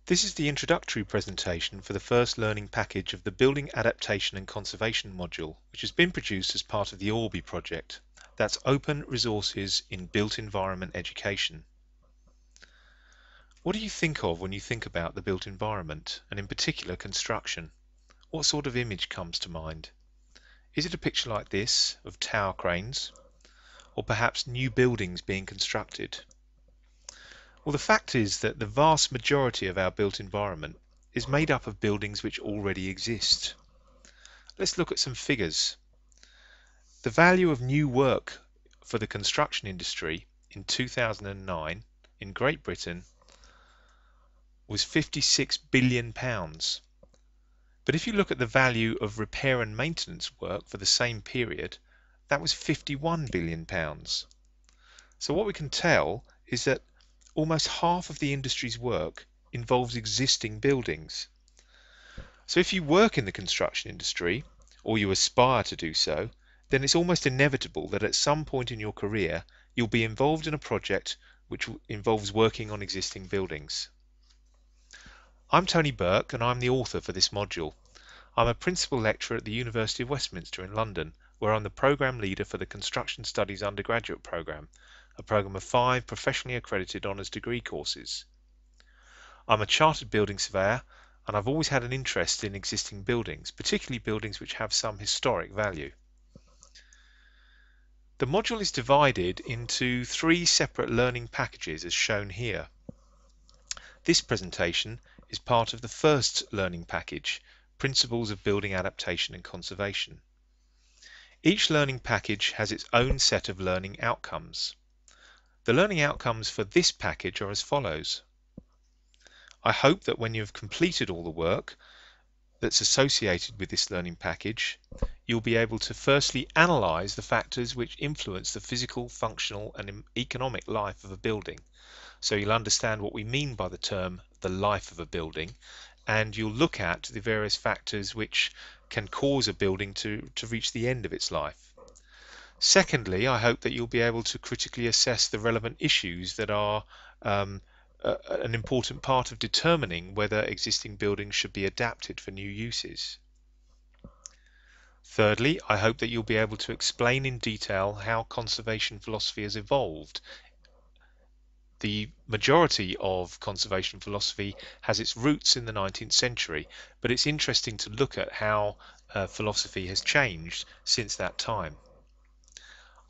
This is the introductory presentation for the first learning package of the Building Adaptation and Conservation module, which has been produced as part of the ORBEE project. That's Open Resources in Built Environment Education. What do you think of when you think about the built environment, and in particular construction? What sort of image comes to mind? Is it a picture like this of tower cranes, or perhaps new buildings being constructed? Well, the fact is that the vast majority of our built environment is made up of buildings which already exist. Let's look at some figures. The value of new work for the construction industry in 2009 in Great Britain was £56 billion. But if you look at the value of repair and maintenance work for the same period, that was £51 billion. So what we can tell is that almost half of the industry's work involves existing buildings. So if you work in the construction industry, or you aspire to do so, then it's almost inevitable that at some point in your career you'll be involved in a project which involves working on existing buildings. I'm Tony Burke and I'm the author for this module. I'm a principal lecturer at the University of Westminster in London, where I'm the programme leader for the Construction Studies undergraduate programme, a programme of 5 professionally accredited honours degree courses. I'm a chartered building surveyor and I've always had an interest in existing buildings, particularly buildings which have some historic value. The module is divided into 3 separate learning packages as shown here. This presentation is part of the first learning package, Principles of Building Adaptation and Conservation. Each learning package has its own set of learning outcomes. The learning outcomes for this package are as follows. I hope that when you have completed all the work that's associated with this learning package, you'll be able to firstly analyse the factors which influence the physical, functional and economic life of a building. So you'll understand what we mean by the term the life of a building, and you'll look at the various factors which can cause a building to reach the end of its life. Secondly, I hope that you'll be able to critically assess the relevant issues that are an important part of determining whether existing buildings should be adapted for new uses. Thirdly, I hope that you'll be able to explain in detail how conservation philosophy has evolved. The majority of conservation philosophy has its roots in the 19th century, but it's interesting to look at how philosophy has changed since that time.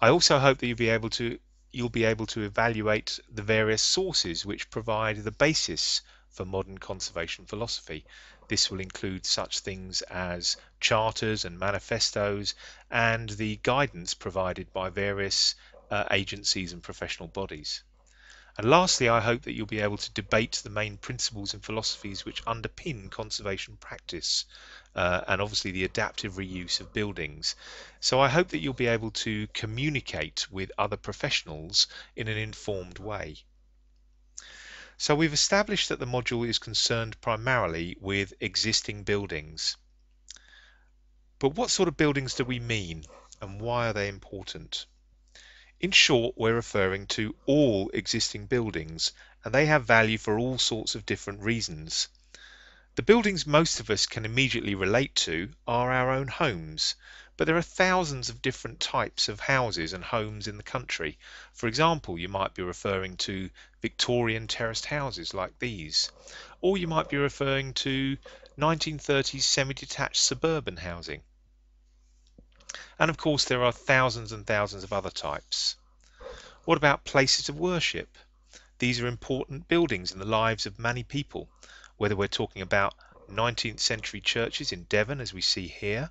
I also hope that you'll be able to evaluate the various sources which provide the basis for modern conservation philosophy. This will include such things as charters and manifestos and the guidance provided by various agencies and professional bodies. And lastly, I hope that you'll be able to debate the main principles and philosophies which underpin conservation practice and obviously the adaptive reuse of buildings. So I hope that you'll be able to communicate with other professionals in an informed way. So we've established that the module is concerned primarily with existing buildings. But what sort of buildings do we mean and why are they important? In short, we're referring to all existing buildings, and they have value for all sorts of different reasons. The buildings most of us can immediately relate to are our own homes, but there are thousands of different types of houses and homes in the country. For example, you might be referring to Victorian terraced houses like these, or you might be referring to 1930s semi-detached suburban housing. And of course there are thousands and thousands of other types. What about places of worship? These are important buildings in the lives of many people, whether we're talking about 19th century churches in Devon as we see here,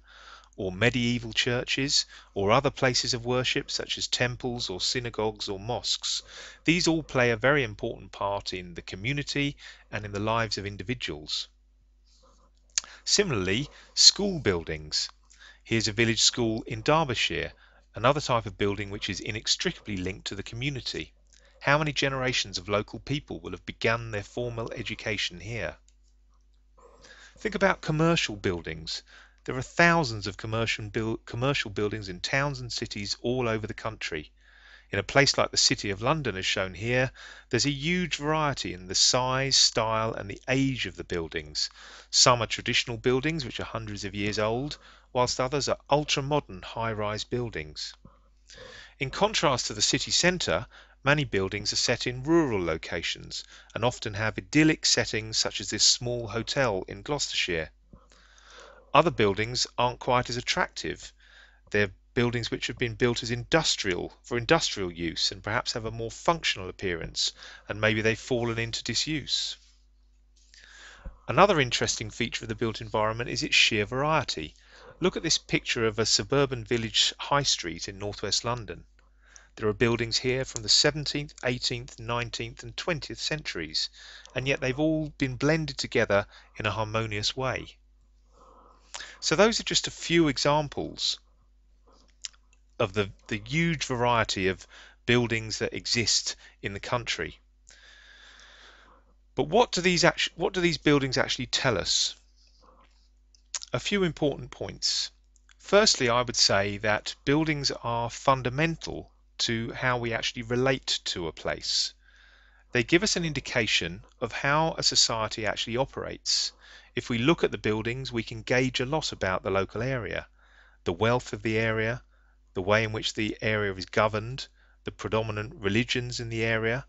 or medieval churches, or other places of worship such as temples or synagogues or mosques. These all play a very important part in the community and in the lives of individuals. Similarly, school buildings. Here's a village school in Derbyshire, another type of building which is inextricably linked to the community. How many generations of local people will have begun their formal education here? Think about commercial buildings. There are thousands of commercial buildings in towns and cities all over the country. In a place like the City of London, as shown here, there's a huge variety in the size, style, and the age of the buildings. Some are traditional buildings which are hundreds of years old, whilst others are ultra-modern high-rise buildings. In contrast to the city centre, many buildings are set in rural locations and often have idyllic settings such as this small hotel in Gloucestershire. Other buildings aren't quite as attractive. They're buildings which have been built as for industrial use and perhaps have a more functional appearance, and maybe they've fallen into disuse. Another interesting feature of the built environment is its sheer variety. Look at this picture of a suburban village high street in northwest London. There are buildings here from the 17th, 18th, 19th and 20th centuries, and yet they've all been blended together in a harmonious way. So those are just a few examples of the huge variety of buildings that exist in the country. But what do these buildings actually tell us? A few important points. Firstly, I would say that buildings are fundamental to how we actually relate to a place. They give us an indication of how a society actually operates. If we look at the buildings, we can gauge a lot about the local area, the wealth of the area, the way in which the area is governed, the predominant religions in the area,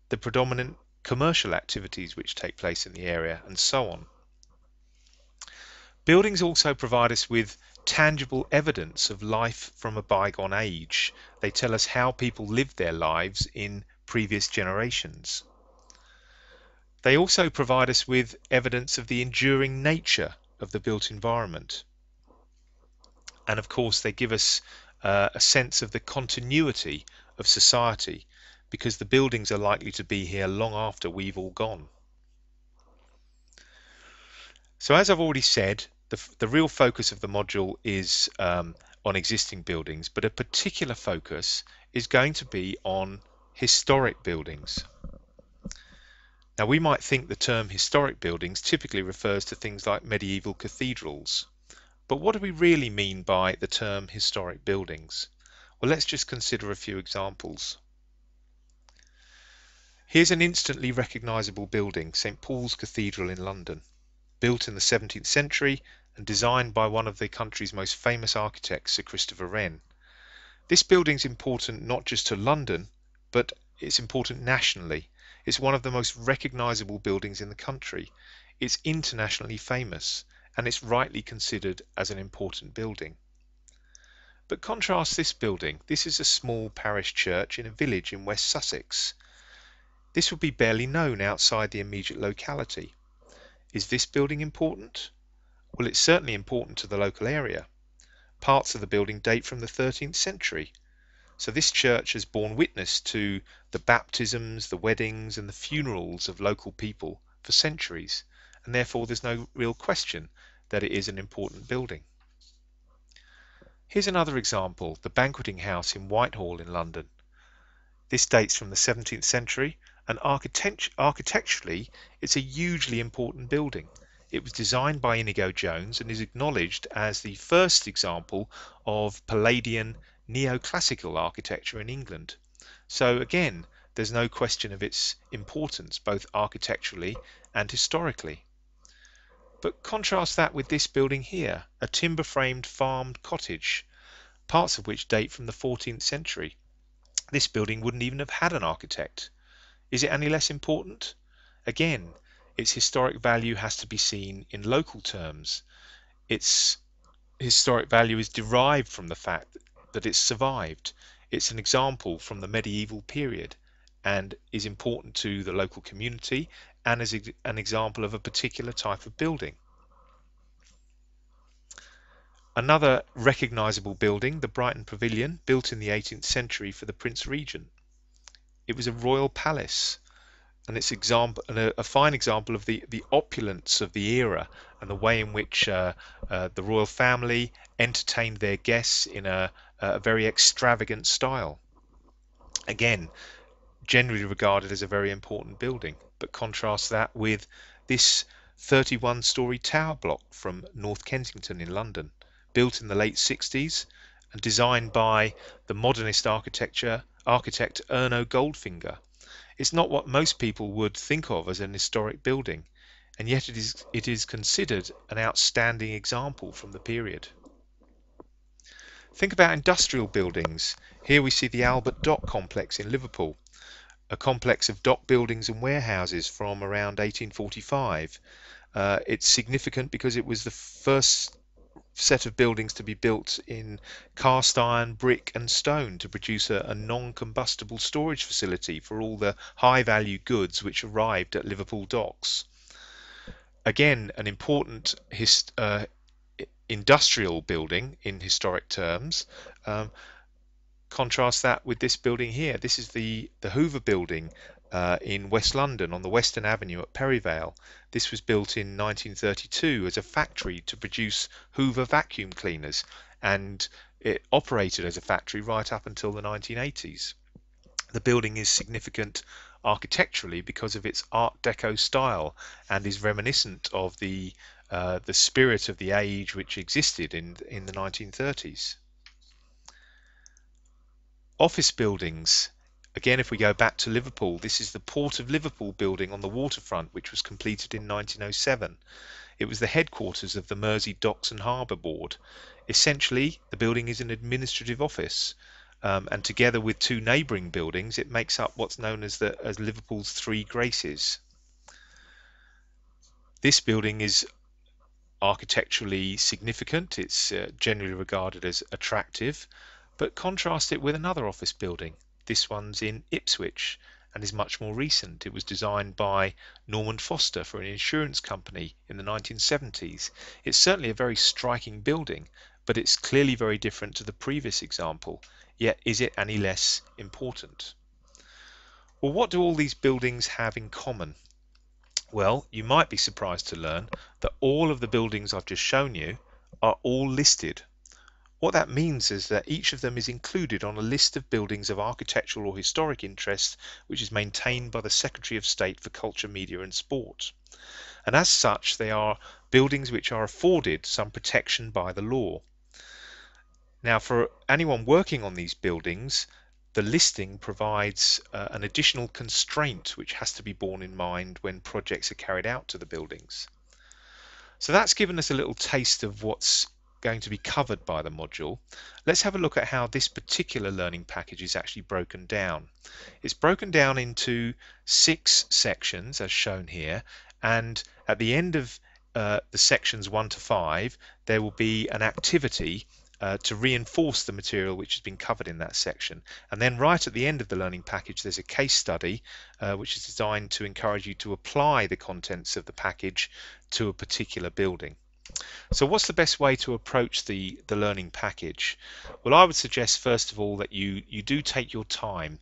the predominant commercial activities which take place in the area, and so on. Buildings also provide us with tangible evidence of life from a bygone age. They tell us how people lived their lives in previous generations. They also provide us with evidence of the enduring nature of the built environment. And of course, they give us a sense of the continuity of society, because the buildings are likely to be here long after we've all gone. So as I've already said, the real focus of the module is on existing buildings, but a particular focus is going to be on historic buildings. Now, we might think the term historic buildings typically refers to things like medieval cathedrals. But what do we really mean by the term historic buildings? Well, let's just consider a few examples. Here's an instantly recognisable building, St. Paul's Cathedral in London, built in the 17th century and designed by one of the country's most famous architects, Sir Christopher Wren. This building's important not just to London, but it's important nationally. It's one of the most recognisable buildings in the country. It's internationally famous, and it's rightly considered as an important building. But contrast this building. This is a small parish church in a village in West Sussex. This would be barely known outside the immediate locality. Is this building important? Well, it's certainly important to the local area. Parts of the building date from the 13th century. So this church has borne witness to the baptisms, the weddings and the funerals of local people for centuries, and therefore there's no real question that it is an important building. Here's another example, the Banqueting House in Whitehall in London. This dates from the 17th century, and architecturally it's a hugely important building. It was designed by Inigo Jones and is acknowledged as the first example of Palladian neoclassical architecture in England. So again, there's no question of its importance, both architecturally and historically. But contrast that with this building here, a timber-framed farmed cottage, parts of which date from the 14th century. This building wouldn't even have had an architect. Is it any less important? Again, its historic value has to be seen in local terms. Its historic value is derived from the fact that it's survived. It's an example from the medieval period and is important to the local community and is an example of a particular type of building. Another recognisable building, the Brighton Pavilion, built in the 18th century for the Prince Regent. It was a royal palace, and it's a fine example of the opulence of the era and the way in which the royal family entertained their guests in a very extravagant style. Again, generally regarded as a very important building, but contrast that with this 31-storey tower block from North Kensington in London, built in the late 60s and designed by the modernist architect architect Erno Goldfinger. It's not what most people would think of as an historic building, and yet it is considered an outstanding example from the period. Think about industrial buildings. Here we see the Albert Dock complex in Liverpool, a complex of dock buildings and warehouses from around 1845. It's significant because it was the first set of buildings to be built in cast iron, brick and stone to produce a non-combustible storage facility for all the high-value goods which arrived at Liverpool docks. Again, an important industrial building in historic terms. Contrast that with this building here. This is the Hoover building in West London on the Western Avenue at Perivale. This was built in 1932 as a factory to produce Hoover vacuum cleaners, and it operated as a factory right up until the 1980s. The building is significant architecturally because of its Art Deco style and is reminiscent of the spirit of the age which existed in the 1930s. Office buildings. Again, if we go back to Liverpool, this is the Port of Liverpool building on the waterfront, which was completed in 1907. It was the headquarters of the Mersey Docks and Harbour Board. Essentially, the building is an administrative office, and together with two neighbouring buildings, it makes up what's known as Liverpool's Three Graces. This building is architecturally significant. It's generally regarded as attractive, but contrast it with another office building. This one's in Ipswich and is much more recent. It was designed by Norman Foster for an insurance company in the 1970s. It's certainly a very striking building, but it's clearly very different to the previous example. Yet is it any less important? Well, what do all these buildings have in common? Well, you might be surprised to learn that all of the buildings I've just shown you are all listed. What that means is that each of them is included on a list of buildings of architectural or historic interest which is maintained by the Secretary of State for Culture, Media and Sport. And as such, they are buildings which are afforded some protection by the law. Now, for anyone working on these buildings, the listing provides an additional constraint which has to be borne in mind when projects are carried out to the buildings. So that's given us a little taste of what's going to be covered by the module. Let's have a look at how this particular learning package is actually broken down. It's broken down into 6 sections as shown here, and at the end of the sections 1 to 5 there will be an activity to reinforce the material which has been covered in that section, and then right at the end of the learning package there's a case study which is designed to encourage you to apply the contents of the package to a particular building. So what's the best way to approach the learning package? Well, I would suggest first of all that you do take your time,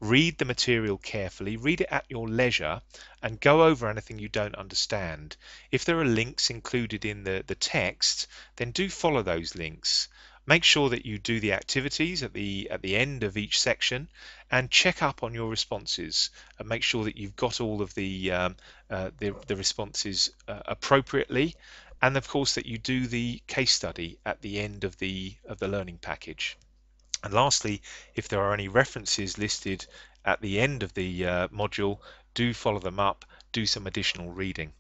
read the material carefully, read it at your leisure and go over anything you don't understand. If there are links included in the text, then do follow those links. Make sure that you do the activities at the end of each section and check up on your responses and make sure that you've got all of the responses appropriately, and of course that you do the case study at the end of the learning package. And lastly, if there are any references listed at the end of the module, do follow them up, do some additional reading.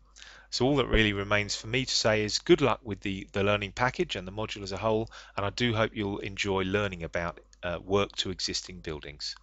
So all that really remains for me to say is good luck with the learning package and the module as a whole, and I do hope you'll enjoy learning about work to existing buildings.